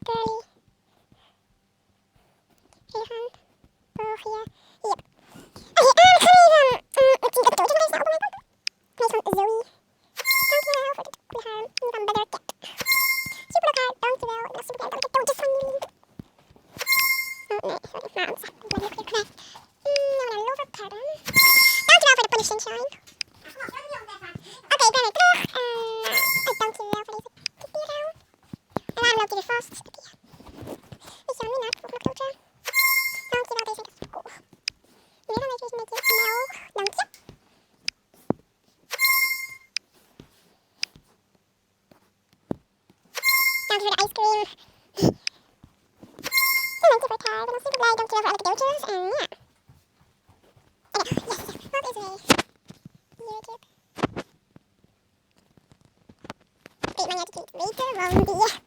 Girly. Rehan. Bogia. Yep. Okay, let's see the Georgian race now. Nice one, Zoe. Dankjewel voor dit goede haar. Nu van Better Cat. Super leuk haar, dankjewel. Ik ben super blij dat ik cadeautjes van jullie. Oh nee, sorry, Maansa. Ik ben ook weer kwijt. Nou, naar Lover Pardon. Dankjewel voor de Punish Sunshine. Oké, ik ben weer terug. Dankjewel voor deze kipierouw. En waarom loopt hij weer vast? Is jouw minnaar voor mijn klootje? Dankjewel, deze is cool. Weer dan even een beetje melk. Dank je. Dank je voor de ice cream. En dank je voor het haar. Ik ben al super blij. Dankjewel voor alle cadeautjes. En ja. En ja, yes, yes. Wat is er? YouTube. Oké, maar ja, ik niet weten, want die...